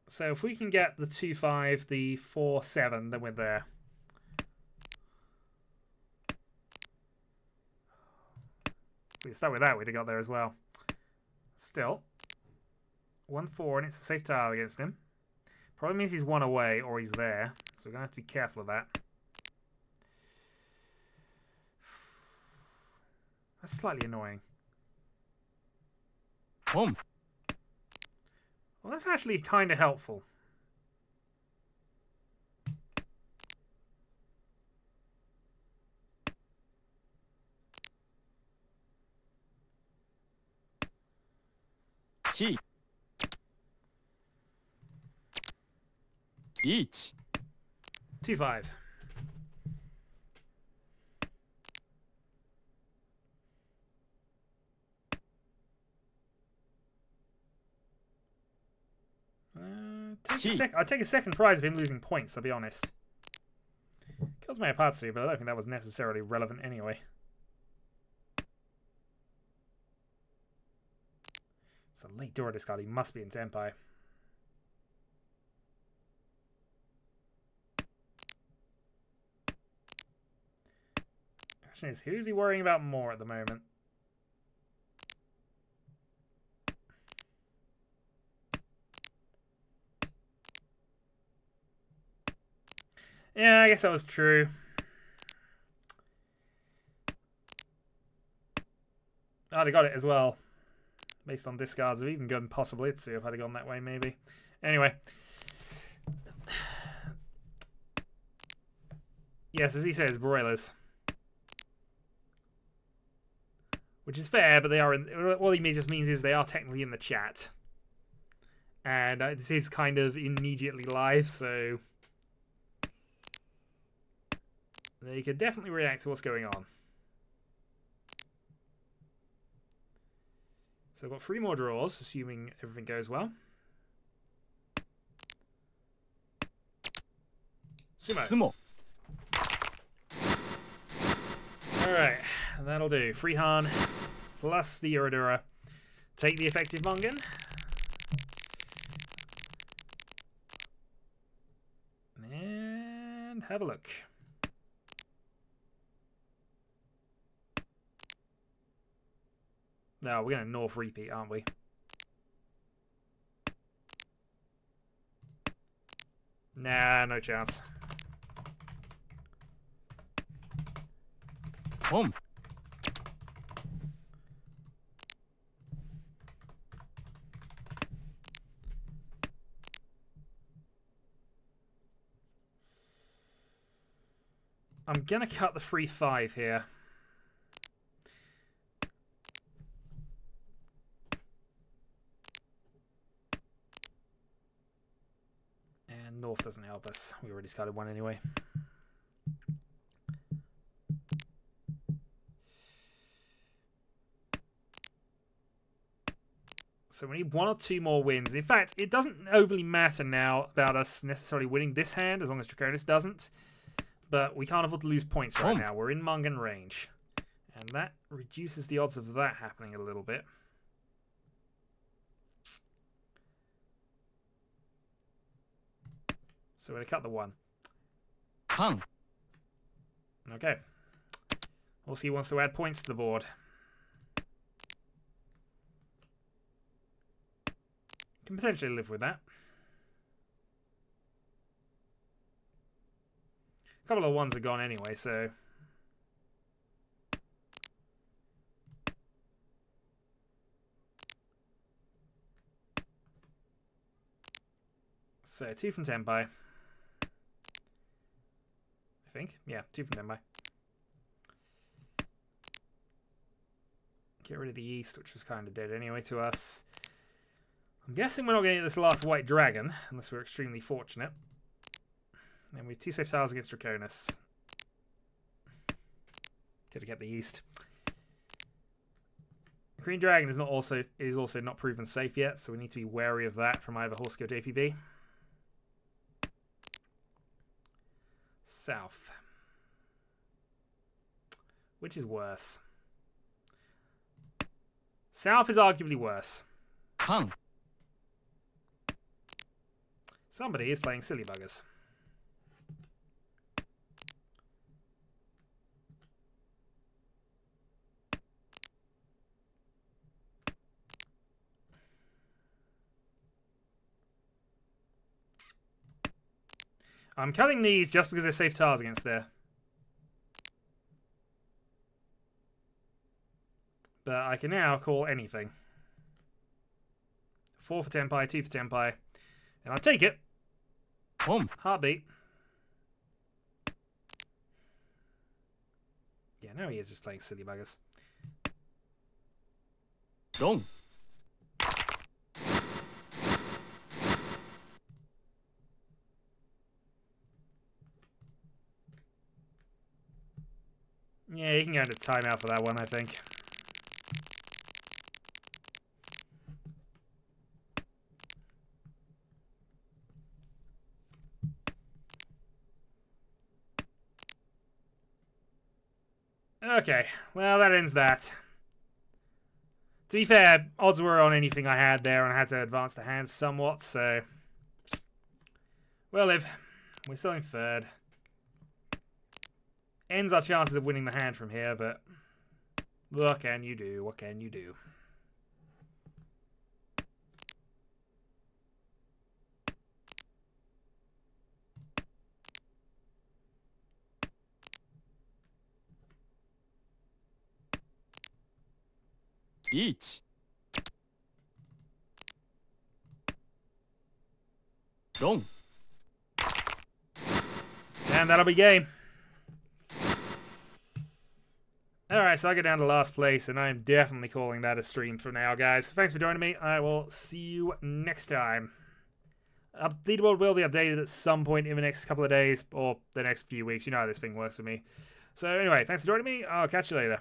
So if we can get the 2-5, the 4-7, then we're there. If we start with that, we'd have got there as well. Still, 1-4, and it's a safe tile against him. Probably means he's one away or he's there, so we're going to have to be careful of that. That's slightly annoying. Home. Well, that's actually kind of helpful. Chi. Riichi. 2-5. I'd take a second prize of him losing points, I'll be honest. Kills my Apatsu, but I don't think that was necessarily relevant anyway. It's a late Dora discard, he must be in Tenpai. Question is, who's he worrying about more at the moment? Yeah, I guess that was true. I'd have got it as well. Based on discards of even gun possibility if I'd have gone that way, maybe. Anyway. Yes, as he says, broilers. Which is fair, but they are in... What he just means is they are technically in the chat. And this is kind of immediately live, so... They could definitely react to what's going on. So I've got 3 more draws, assuming everything goes well. Sumo. Alright, that'll do. Freehan plus the Uradura. Take the effective Mongan. And have a look. No, we're going to North repeat, aren't we? Nah, no chance. Home. I'm going to cut the 3-5 here. And North doesn't help us. We already discarded one anyway. So we need 1 or 2 more wins. In fact, it doesn't overly matter now about us necessarily winning this hand, as long as Draconis doesn't. But we can't afford to lose points right now. We're in Mongan range. And that reduces the odds of that happening a little bit. So we're going to cut the 1. パン Okay. Also, he wants to add points to the board. Can potentially live with that. A couple of 1s are gone anyway, so... So, 2 from Tenpai. I think. Yeah, 2 from Tenpai. Get rid of the East, which was kind of dead anyway to us. I'm guessing we're not going to get this last white dragon, unless we're extremely fortunate. And we have 2 safe tiles against Draconis. Could have kept the East. Green Dragon is also not proven safe yet, so we need to be wary of that from either Horski or JPB. South. Which is worse? South is arguably worse. パン Somebody is playing silly buggers. I'm cutting these just because they're safe tiles against there. But I can now call anything. 4 for Tenpai, 2 for Tenpai. And I'll take it. ポン Heartbeat. Yeah, now he is just playing silly buggers. ドン Yeah, you can go into timeout for that one, I think. Okay, well, that ends that. To be fair, odds were on anything I had there, and I had to advance the hand somewhat, so... We'll live. We're still in 3rd. Ends our chances of winning the hand from here, but... What can you do? What can you do? Riichi ドン And that'll be game. Alright, so I go down to last place, and I'm definitely calling that a stream from now, guys. Thanks for joining me. I will see you next time. Leaderboard will be updated at some point in the next couple of days, or the next few weeks. You know how this thing works for me. So anyway, thanks for joining me. I'll catch you later.